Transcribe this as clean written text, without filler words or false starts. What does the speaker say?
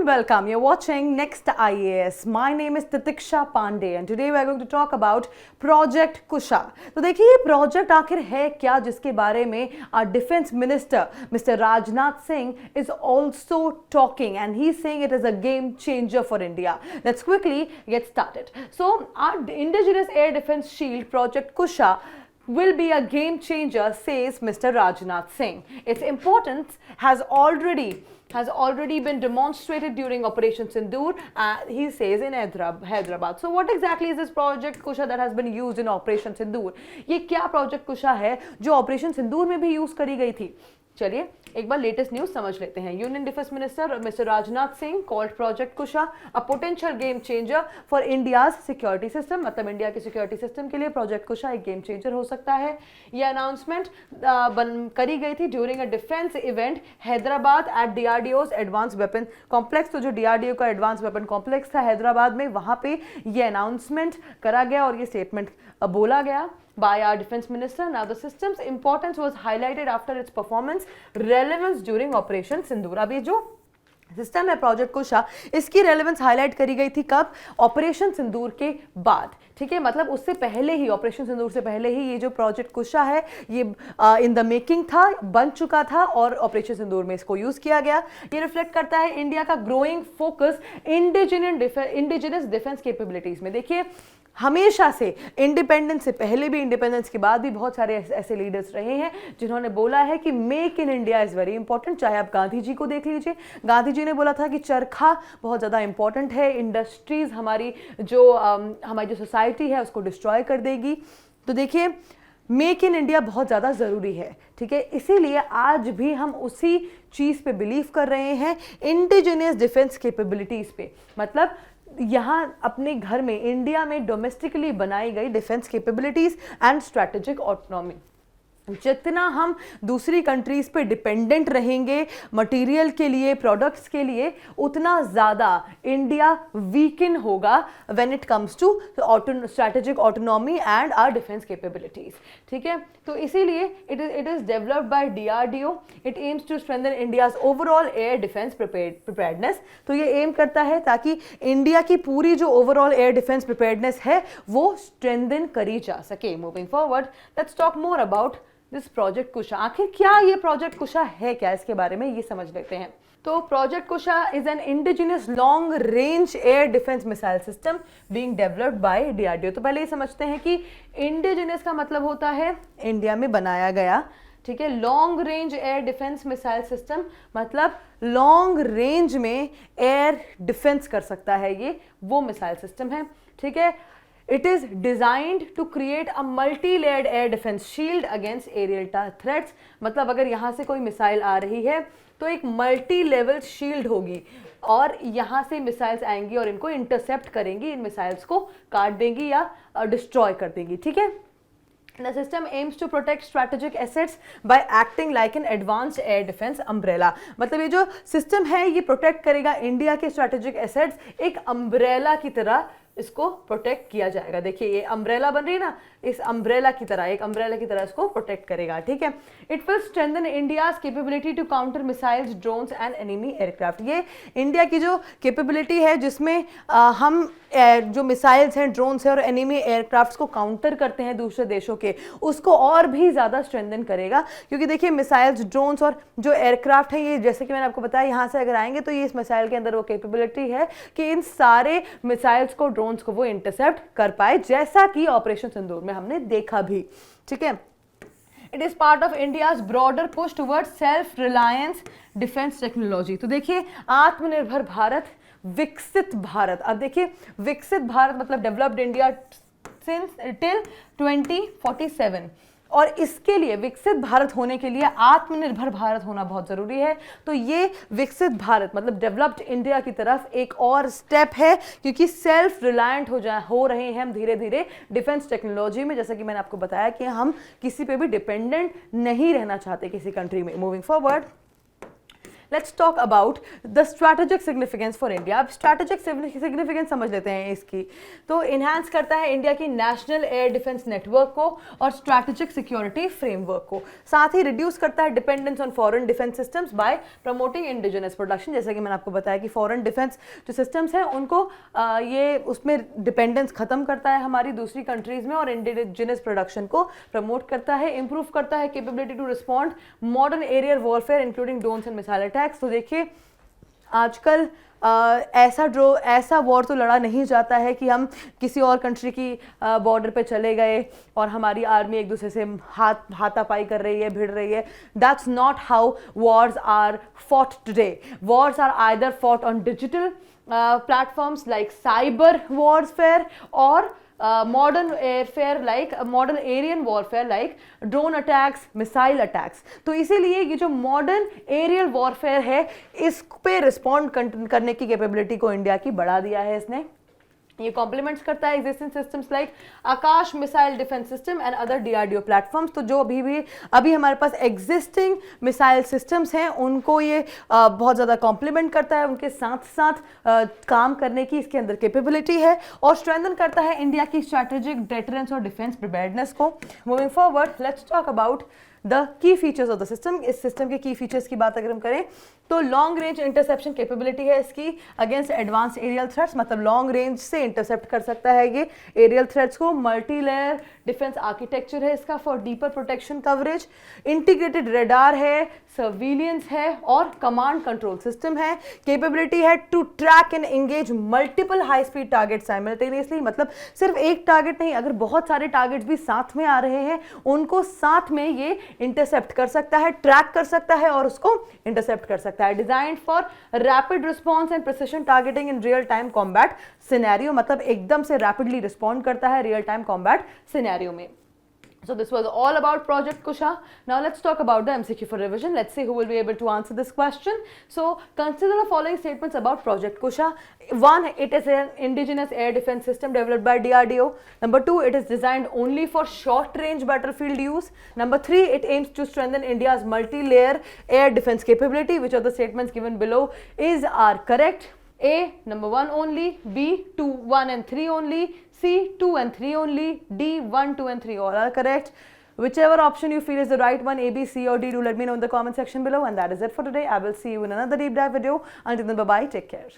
and welcome. You're watching Next IAS. My name is Titiksha Pandey and today we are going to talk about Project Kusha. तो देखिए ये project आखिर है क्या जिसके बारे में our Defense Minister Mr. Rajnath Singh is also talking and he's saying it is a game changer for India. Let's quickly get started. So our indigenous air defense shield Project Kusha will be a game changer, says Mr. Rajnath Singh. Its importance has already been demonstrated during Operation Sindoor, he says, in Hyderabad. So what exactly is this Project Kusha that has been used in Operation Sindoor? ये क्या Project Kusha है जो Operation Sindoor में भी use करी गई थी? चलिए एक बार लेटेस्ट न्यूज समझ लेते हैं. Union defence minister mister Rajnath Singh called project Kusha a potential game changer for India's security system. मतलब इंडिया के सिक्योरिटी सिस्टम के लिए प्रोजेक्ट कुशा एक गेम चेंजर हो सकता है. यह अनाउंसमेंट करी गई थी during a defence event Hyderabad at DRDO advance weapon complex. तो जो डीआरडीओ का एडवांस वेपन कॉम्प्लेक्स था हैदराबाद में, वहां पे ये अनाउंसमेंट करा गया और ये स्टेटमेंट बोला गया by our defense minister. Now the system's importance was highlighted after its performance relevance during Operation Sindoor. अब ये जो सिस्टम है प्रोजेक्ट कुशा, इसकी रेलेवेंस हाईलाइट करी गई थी कब? ऑपरेशन सिंदूर के बाद. ठीक है, मतलब उससे पहले ही, ऑपरेशन सिंदूर से पहले ही ये जो प्रोजेक्ट कुशा है ये इन द मेकिंग था, बन चुका था और ऑपरेशन सिंदूर में इसको यूज किया गया. ये रिफ्लेक्ट करता है इंडिया का growing focus indigenous defence capabilities में. देखिए हमेशा से इंडिपेंडेंस से पहले भी, इंडिपेंडेंस के बाद भी बहुत सारे ऐसे लीडर्स रहे हैं जिन्होंने बोला है कि make in India is very important. चाहे आप गांधी जी को देख लीजिए, गांधी जी ने बोला था कि चरखा बहुत ज़्यादा इंपॉर्टेंट है, इंडस्ट्रीज हमारी जो सोसाइटी है उसको डिस्ट्रॉय कर देगी. तो देखिए मेक इन इंडिया बहुत ज़्यादा ज़रूरी है. ठीक है, इसीलिए आज भी हम उसी चीज़ पे बिलीव कर रहे हैं, इंडिजिनियस डिफेंस कैपेबिलिटीज़ पे. मतलब यहाँ अपने घर में इंडिया में डोमेस्टिकली बनाई गई defence capabilities and strategic autonomy. जितना हम दूसरी कंट्रीज पे डिपेंडेंट रहेंगे मटेरियल के लिए, प्रोडक्ट्स के लिए, उतना ज़्यादा इंडिया वीकन होगा when it comes to strategic autonomy and our defence capabilities. ठीक है, तो इसीलिए it is developed by DRDO. It aims to strengthen India's overall air defence preparedness. तो ये एम करता है ताकि इंडिया की पूरी जो ओवरऑल एयर डिफेंस प्रिपेयर्डनेस है वो स्ट्रेंथन करी जा सके. Moving forward, let's talk more about this project Kusha. आखिर क्या ये प्रोजेक्ट कुशा है, क्या इसके बारे में ये समझ लेते हैं. तो project Kusha is an indigenous long range air defence missile system being developed by DRDO. तो पहले ये समझते हैं कि इंडिजिनियस का मतलब होता है इंडिया में बनाया गया. ठीक है, long range air defence missile system मतलब लॉन्ग रेंज में एयर डिफेंस कर सकता है, ये वो मिसाइल सिस्टम है. ठीक है, It is designed to create a multi-layered air defense shield against aerial threats. मतलब अगर यहाँ से कोई मिसाइल आ रही है तो एक मल्टी लेवल शील्ड होगी और यहाँ से मिसाइल्स आएंगी और इनको इंटरसेप्ट करेंगी, इन मिसाइल्स को काट देंगी या डिस्ट्रॉय कर देंगी. ठीक है, The system aims to protect strategic assets by acting like an advanced air defense umbrella. मतलब ये जो सिस्टम है ये प्रोटेक्ट करेगा इंडिया के स्ट्रेटेजिक एसेट्स, एक अम्ब्रेला की तरह इसको प्रोटेक्ट किया जाएगा. देखिए ये अम्ब्रेला बन रही है ना, इस अम्ब्रेला की तरह, एक अम्ब्रेला की तरह इसको प्रोटेक्ट करेगा. ठीक है, it will strengthen India's capability to counter missiles, drones and enemy aircraft. ये इंडिया की जो कैपेबिलिटी है जिसमें हम जो मिसाइल्स हैं, ड्रोन्स हैं और एनिमी एयरक्राफ्ट्स को काउंटर करते हैं दूसरे देशों के, उसको और भी ज़्यादा स्ट्रेंथन करेगा. क्योंकि देखिए मिसाइल्स, ड्रोन्स और जो एयरक्राफ्ट हैं ये, जैसे कि मैंने आपको बताया, यहाँ से अगर आएंगे तो ये इस मिसाइल के अंदर वो कैपेबिलिटी है कि इन सारे मिसाइल्स को, ड्रोन्स को वो इंटरसेप्ट कर पाए, जैसा कि ऑपरेशन सिंदूर में हमने देखा भी. ठीक है, it is part of India's broader push towards self reliance defence technology. तो देखिए आत्मनिर्भर भारत, विकसित भारत. अब देखिए विकसित भारत मतलब डेवलप्ड इंडिया सिंस टिल 2047 और इसके लिए, विकसित भारत होने के लिए आत्मनिर्भर भारत होना बहुत ज़रूरी है. तो ये विकसित भारत मतलब डेवलप्ड इंडिया की तरफ एक और स्टेप है, क्योंकि सेल्फ रिलायंट हो रहे हैं हम धीरे धीरे डिफेंस टेक्नोलॉजी में. जैसा कि मैंने आपको बताया कि हम किसी पे भी डिपेंडेंट नहीं रहना चाहते किसी कंट्री में. Moving forward, let's talk about the strategic significance for India. अब स्ट्रैटेजिक सिग्निफिकेंस समझ लेते हैं इसकी। तो इन्हांस करता है इंडिया की नेशनल एयर डिफेंस नेटवर्क को और स्ट्रैटेजिक सिक्योरिटी फ्रेमवर्क को, साथ ही रिड्यूस करता है dependence on foreign defence systems bye promoting indigenous production. जैसे कि मैंने आपको बताया कि फॉरेन डिफेंस जो सिस्टम्स हैं उनको ये उसमें डिपेंडेंस खत्म करता है हमारी दूसरी कंट्रीज में, और इंडिजिनस प्रोडक्शन को प्रमोट करता है, इंप्रूव करता है capability to respond modern aerial warfare including drones and missile attacks. तो देखिए आजकल ऐसा वॉर तो लड़ा नहीं जाता है कि हम किसी और कंट्री की बॉर्डर पे चले गए और हमारी आर्मी एक दूसरे से हाथापाई कर रही है, भिड़ रही है। That's not how wars are fought today. Wars are either fought on digital platforms like cyber warfare or modern warfare like modern aerial warfare like drone attacks, missile attacks। तो इसीलिए ये जो मॉडर्न एरियल वॉरफेयर है इस पे respond करने की capability को इंडिया की बढ़ा दिया है इसने। ये कॉम्प्लीमेंट्स करता है existing systems like Akash missile defence system and other DRDO platforms. तो जो अभी हमारे पास एग्जिस्टिंग मिसाइल सिस्टम्स हैं उनको ये बहुत ज़्यादा कॉम्प्लीमेंट करता है, उनके साथ साथ काम करने की इसके अंदर कैपेबिलिटी है, और स्ट्रेंथन करता है इंडिया की स्ट्रैटेजिक डेटरेंस और डिफेंस प्रिपेयर्डनेस को। Moving forward let's talk about the key features of the system. इस सिस्टम के की फीचर्स की बात अगर हम करें तो लॉन्ग रेंज इंटरसेप्शन कैपेबिलिटी है इसकी अगेंस्ट एडवांस एरियल थ्रेट्स, मतलब लॉन्ग रेंज से इंटरसेप्ट कर सकता है ये एरियल थ्रेट्स को। मल्टी लेयर डिफेंस आर्किटेक्चर है इसका for deeper protection coverage. Integrated radar है, सर्विलियंस है और कमांड कंट्रोल सिस्टम है। कैपेबिलिटी है to track and engage multiple high speed target simultaneously, मतलब सिर्फ एक टारगेट नहीं, अगर बहुत सारे टारगेट्स भी साथ में आ रहे हैं उनको साथ में ये इंटरसेप्ट कर सकता है, ट्रैक कर सकता है और उसको इंटरसेप्ट कर सकता है। Designed for rapid response and precision targeting in real time combat scenario, मतलब एकदम से रैपिडली रिस्पॉन्ड करता है रियल टाइम कॉम्बैट सिनेरियो में। So this was all about Project Kusha. Now let's talk about the MCQ for revision. Let's see who will be able to answer this question. So consider the following statements about Project Kusha. 1. It is an indigenous air defense system developed by DRDO. Number 2. It is designed only for short range battlefield use. Number 3. It aims to strengthen India's multi-layer air defense capability. Which of the statements given below are correct? A. Number 1 only. B. 2, 1 and 3 only. C. 2 and 3 only. D. 1, 2 and 3 all are correct. Whichever option you feel is the right one, A, B, C or D, do let me know in the comment section below. And that is it for today. I will see you in another deep dive video. Until then, bye bye, take care.